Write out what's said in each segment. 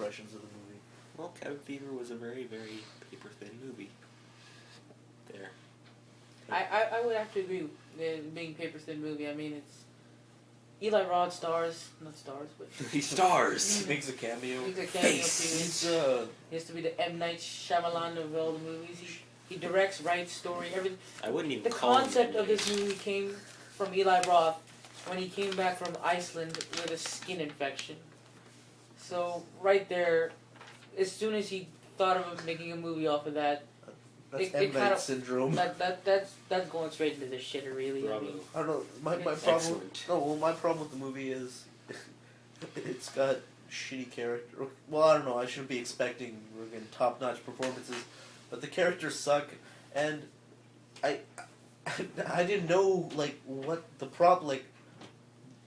impressions of the movie. Well, Cabin Fever was a very, very paper-thin movie. There. I would have to agree with it being paper thin movie. I mean, it's Eli Roth not stars, but He stars. He makes a cameo. he's a cameo Face. appearance. He has to be the M. Night Shyamalan of all the movies. He directs, writes, story, everything. I wouldn't even The call him concept of that. this movie came from Eli Roth when he came back from Iceland with a skin infection. So right there, as soon as he thought of making a movie off of that, That's it M. kind Night of- syndrome. that's going straight into the shitter, really. I Bravo. mean, I don't know. My It's problem. excellent. No, well, my problem with the movie is it's got shitty character. Well, I don't know. I shouldn't be expecting again top-notch performances, but the characters suck, and I didn't know like what the problem. Like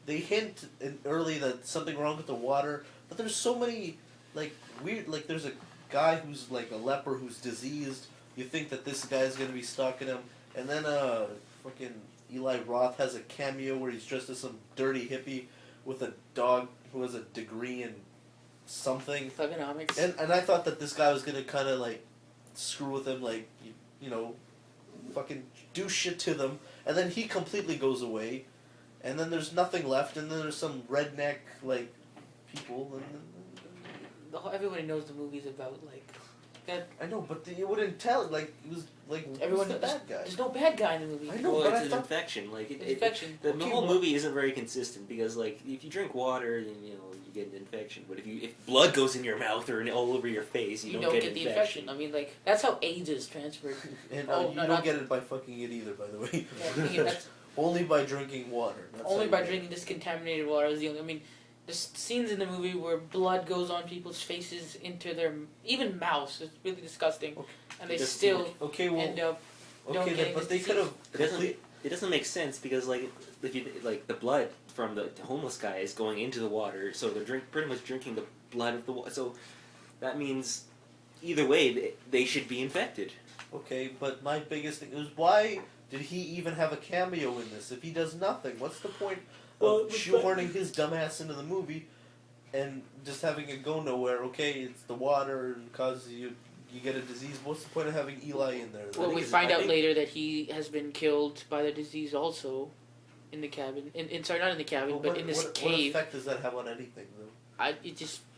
they hint early that something wrong with the water, but there's so many like weird. Like there's a guy who's like a leper who's diseased. You think that this guy's gonna be stalking him, and then fucking Eli Roth has a cameo where he's dressed as some dirty hippie with a dog who has a degree in something. thugonomics. And I thought that this guy was gonna kind of like screw with him, like you know, fucking do shit to them, and then he completely goes away, and then there's nothing left, and then there's some redneck like people, and Everybody knows the movie's about like that. I know, but you wouldn't tell. Like it was like Everyone who's the bad guy. There's no bad guy in the movie. I know. Well, but it's I an thought- infection. Like It's infection. The Okay, whole well- movie isn't very consistent because, like, if you drink water, then you get an infection. But if blood goes in your mouth or all over your face, You don't get the infection. I mean, like that's how AIDS is transferred. And Oh, you no, don't not- get it by fucking it either, by the way. Yeah, I mean, that's Only by drinking water. That's only how by you get drinking this contaminated water is the only. I mean, there's scenes in the movie where blood goes on people's faces into their even mouths. It's really disgusting, Okay. and they It doesn't still it. Okay, well, end up. don't okay, getting but this they could have. It doesn't make sense because, like, if you like the blood from the homeless guy is going into the water, so they're pretty much drinking the blood of the water. So that means either way they should be infected. Okay, but my biggest thing is why did he even have a cameo in this? If he does nothing, what's the point Well, of shoehorning his dumbass into the movie and just having it go nowhere? Okay, it's the water and causes you get a disease. What's the point of having Eli in there? Well, think we it's- find I out think- later that he has been killed by the disease also, in the cabin. Sorry, not in the cabin, Well, but in this what cave. effect does that have on anything, though?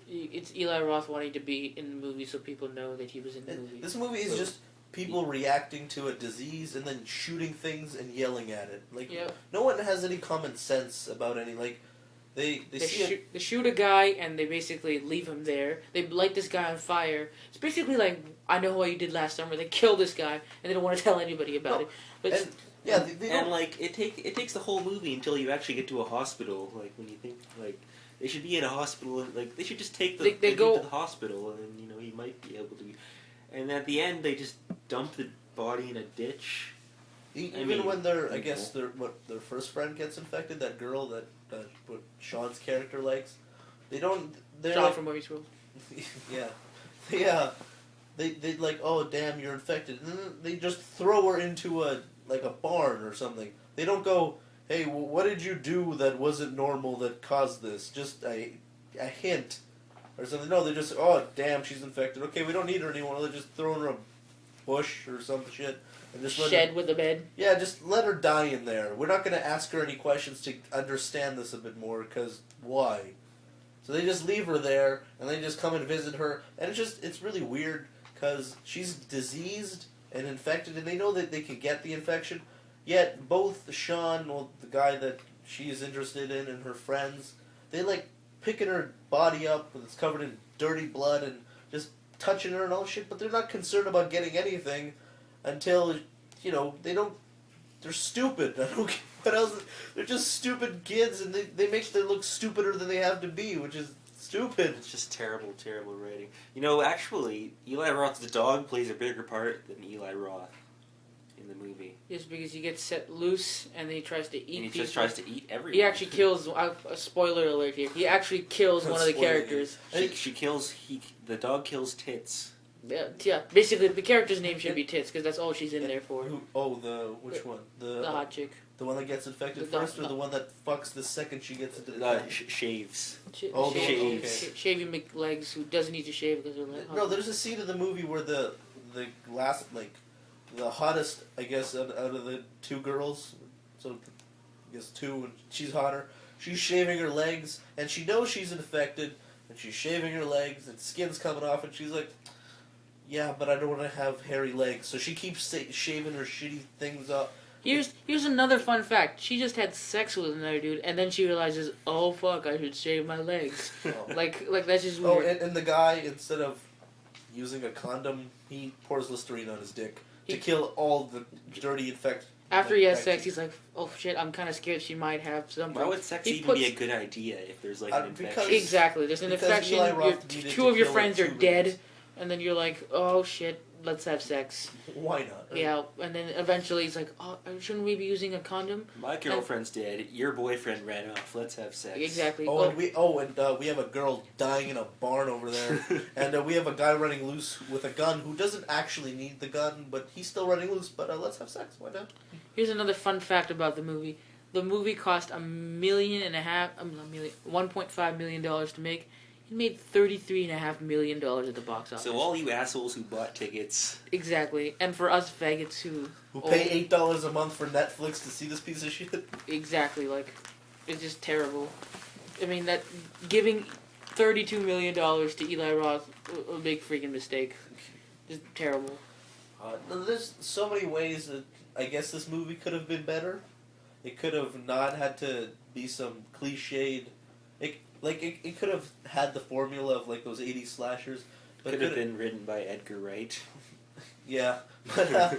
It's Eli Roth wanting to be in the movie so people know that he was in the movie. This movie is just people reacting to a disease and then shooting things and yelling at it. Like Yeah. no one has any common sense about any like they see it. They shoot a guy and they basically leave him there. They light this guy on fire. It's basically like I know what you did last summer. They kill this guy and they don't want to tell anybody about it. But And, yeah, they And don't. like it takes the whole movie until you actually get to a hospital. Like when you think like they should be in a hospital, and like they should just take They the go- to the hospital, and he might be able to be. And at the end, they just dump the body in a ditch. Even mean, when their I you guess their first friend gets infected, that girl that what Sean's character likes, they don't. They're Sean like, from Movie School. yeah, they like, oh damn, you're infected, and then they just throw her into a barn or something. They don't go, hey, what did you do that wasn't normal that caused this? Just a hint or something. No, they just, oh damn, she's infected. Okay, we don't need her anymore. They're just throwing her a bush or some shit and just let Shed her, with a bed. yeah, just let her die in there. We're not gonna ask her any questions to understand this a bit more, because why? So they just leave her there, and they just come and visit her, and it's really weird, because she's diseased and infected, and they know that they could get the infection, yet both Sean, well, the guy that she's interested in, and her friends, they like picking her body up, and it's covered in dirty blood, and just touching her and all shit, but they're not concerned about getting anything until, they're stupid. I don't care what else. They're just stupid kids, and they make them look stupider than they have to be, which is stupid. It's just terrible, terrible writing. Actually, Eli Roth's dog plays a bigger part than Eli Roth in the movie. Just because he gets set loose and then he tries to eat And he people. just tries to eat everyone. He actually kills. A spoiler alert here. He actually kills one of the Spoiler. characters. She kills. The dog kills Tits. Yeah. Basically, the character's name should be Tits because that's all she's in there for. Which one? The hot chick. The one that gets infected The- first, or the one that fucks the second she gets into Shaves. Oh, Shaves. Shaving McLegs who doesn't need to shave because they're like. No, there's a scene in the movie where the last, like, the hottest, I guess, out of the two girls, so I guess two, and she's hotter. She's shaving her legs, and she knows she's infected, and she's shaving her legs, and skin's coming off, and she's like, yeah, but I don't want to have hairy legs. So she keeps shaving her shitty things up. Here's another fun fact. She just had sex with another dude, and then she realizes, oh fuck, I should shave my legs. like that's just weird. Oh, and the guy, instead of using a condom, he pours Listerine on his dick to kill all the dirty infected. After he has sex, he's like, oh shit, I'm kind of scared she might have something. Why would sex even be a good idea if there's like an infection? Exactly, there's an infection, two of your friends are dead, and then you're like, oh shit, let's have sex. Why not? Yeah, and then eventually he's like, oh, shouldn't we be using a condom? My girlfriend's dead, your boyfriend ran off, let's have sex. Exactly. Oh, and we have a girl dying in a barn over there, and we have a guy running loose with a gun who doesn't actually need the gun, but he's still running loose, but let's have sex, why not? Here's another fun fact about the movie. The movie cost $1.5 million to make. It made $33.5 million at the box office. So all you assholes who bought tickets. Exactly. And for us faggots who pay $8 a month for Netflix to see this piece of shit. Exactly, like, it's just terrible. I mean, that giving $32 million to Eli Roth, a big freaking mistake. Just terrible. There's so many ways that I guess this movie could have been better. It could have not had to be some cliched. It could have had the formula of like those 80s slashers. But Could have been written by Edgar Wright. Yeah.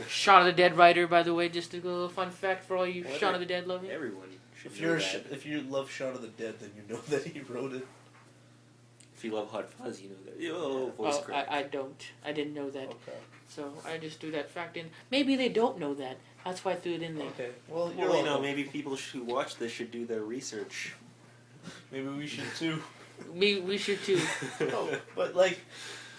Shaun of the Dead writer, by the way, just a little fun fact for all you Shaun of the Dead lovers. Everyone should know that. If you love Shaun of the Dead, then you know that he wrote it. If you love Hot Fuzz, you know that. Yo, voice crack. I don't. I didn't know that. Okay. So I just threw that fact in. Maybe they don't know that. That's why I threw it in there. Okay. Well, Well, you know, maybe people who watch this should do their research. Maybe we should too. We should too. No, but like,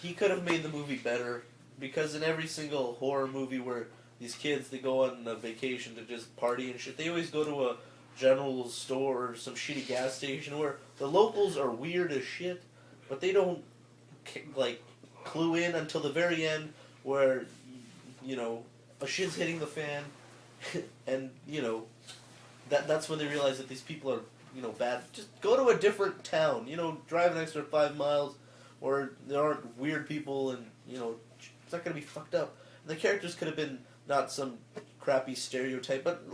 he could have made the movie better, because in every single horror movie where these kids, they go on a vacation to just party and shit, they always go to a general store or some shitty gas station where the locals are weird as shit, but they don't like clue in until the very end where, you know, a shit's hitting the fan, and you know that's when they realize that these people are, you know, bad. Just go to a different town, you know, drive an extra 5 miles where there aren't weird people, and you know, it's not gonna be fucked up. And the characters could have been not some crappy stereotype, but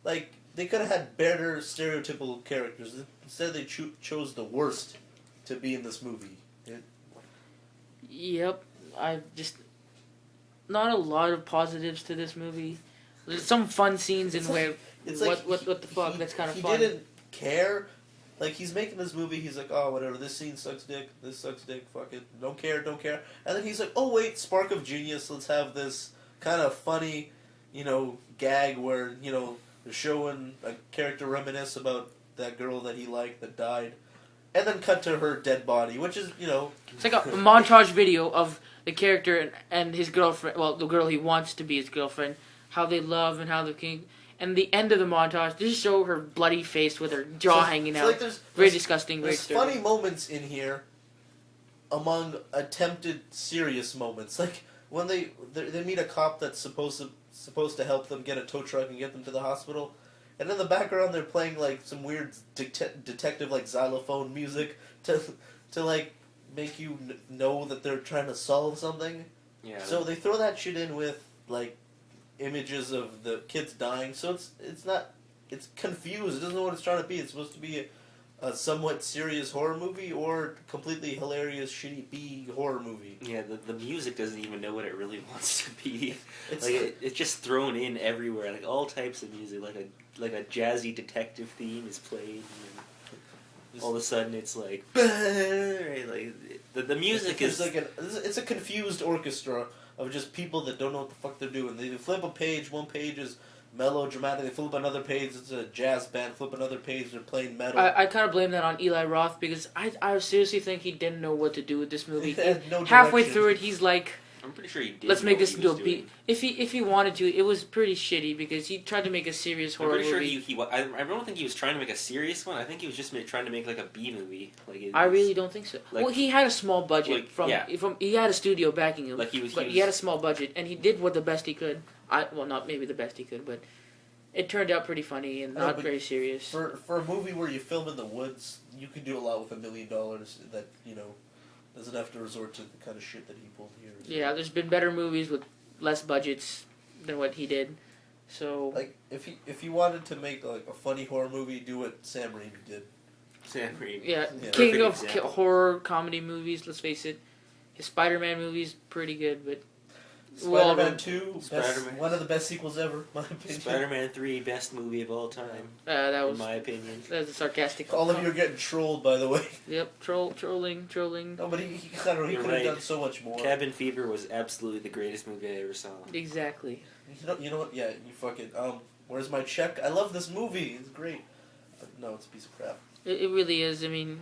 like they could have had better stereotypical characters. Instead, they chose the worst to be in this movie. Yep. I just not a lot of positives to this movie. There's some fun scenes in where what the fuck, that's kind of fun. He didn't care. Like, he's making this movie, he's like, oh, whatever, this scene sucks dick, fuck it, don't care. And then he's like, oh, wait, spark of genius, let's have this kind of funny, you know, gag where, you know, they're showing a character reminisce about that girl that he liked that died, and then cut to her dead body, which is, you know... It's like a montage video of the character and his girlfriend, well, the girl he wants to be his girlfriend, how they love and how they're king. And the end of the montage, just show her bloody face with her jaw hanging out. Like very disgusting, very There's funny moments in here among attempted serious moments. Like when they meet a cop that's supposed to help them get a tow truck and get them to the hospital, and in the background they're playing like some weird detective like xylophone music to like make you know that they're trying to solve something. Yeah. So they throw that shit in with like images of the kids dying, so it's confused. It doesn't know what it's trying to be. It's supposed to be a somewhat serious horror movie or completely hilarious shitty B horror movie. Yeah, the music doesn't even know what it really wants to be. It's just thrown in everywhere, like all types of music, like a jazzy detective theme is played, and all of a sudden it's like, right, like the music is like it's a confused orchestra of just people that don't know what the fuck they're doing. They flip a page, one page is melodramatic, they flip another page, it's a jazz band, flip another page, they're playing metal. I kind of blame that on Eli Roth, because I seriously think he didn't know what to do with this movie. No Halfway direction. through it, he's like, I'm pretty sure he did. let's make know this what he into a was B. doing. If he wanted to, it was pretty shitty because he tried to make a serious I'm horror pretty sure movie. I don't think he was trying to make a serious one. I think he was just trying to make like a B movie. Like I really don't think so. like- Well, he had a small budget like, from yeah. he had a studio backing him, Like he was. but he had a small budget and he did what the best he could. Not maybe the best he could, but it turned out pretty funny and not but very serious. For a movie where you film in the woods, you can do a lot with $1 million that, doesn't have to resort to the kind of shit that he pulled here. So. Yeah, there's been better movies with less budgets than what he did. So Like, if you wanted to make, like, a funny horror movie, do what Sam Raimi did. Sam Raimi. yeah, Yeah. king Perfect of example. horror comedy movies. Let's face it, his Spider-Man movie's pretty good, but Spider-Man Well, 2, Spider-Man. one of the best sequels ever, my opinion. Spider-Man 3, best movie of all time, that in was my opinion. that was a sarcastic. All of you are getting trolled, by the way. Yep, trolling. No, but he I don't know, he You're could have right. done so much more. Cabin Fever was absolutely the greatest movie I ever saw. Exactly. You know what? Yeah, you fucking, where's my check? I love this movie. It's great. No, it's a piece of crap. It really is. I mean,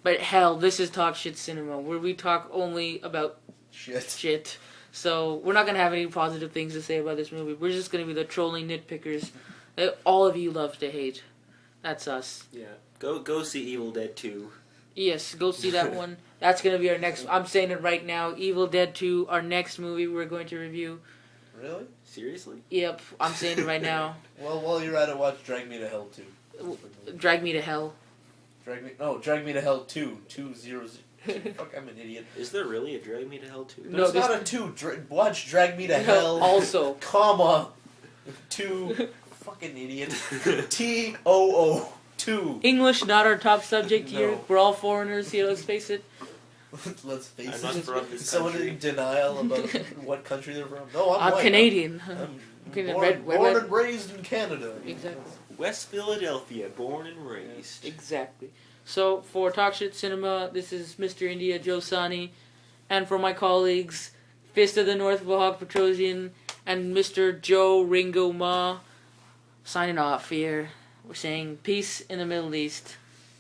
but hell, this is Talk Shit Cinema, where we talk only about shit. So we're not gonna have any positive things to say about this movie. We're just gonna be the trolling nitpickers that all of you love to hate. That's us. Yeah. Go see Evil Dead 2. Yes, go see that one. That's gonna be our next. I'm saying it right now. Evil Dead 2, our next movie we're going to review. Really? Seriously? Yep, I'm saying it right now. Well, while you're at it, watch Drag Me to Hell 2. Drag Me to Hell. Drag Me to Hell 2. 2-0-0. Fuck, I'm an idiot. Is there really a Drag Me to Hell 2? No, There's not a 2. Watch Drag Me to Hell. Also. Comma. 2. Fucking idiot. T-O-O. 2. English not our top subject here. No. We're all foreigners here. Let's face it. Let's face I'm not it. from this Someone country. in denial about what country they're from. No, I'm I'm white. Canadian. I'm Okay, born, red- born red- and raised in Canada. Exactly. West Philadelphia, born and raised. Exactly. So for Talk Shit Cinema, this is Mr. India Joe Sani, and for my colleagues, Fist of the North Mohawk Petrosian and Mr. Joe Ringo Ma, signing off here. We're saying peace in the Middle East.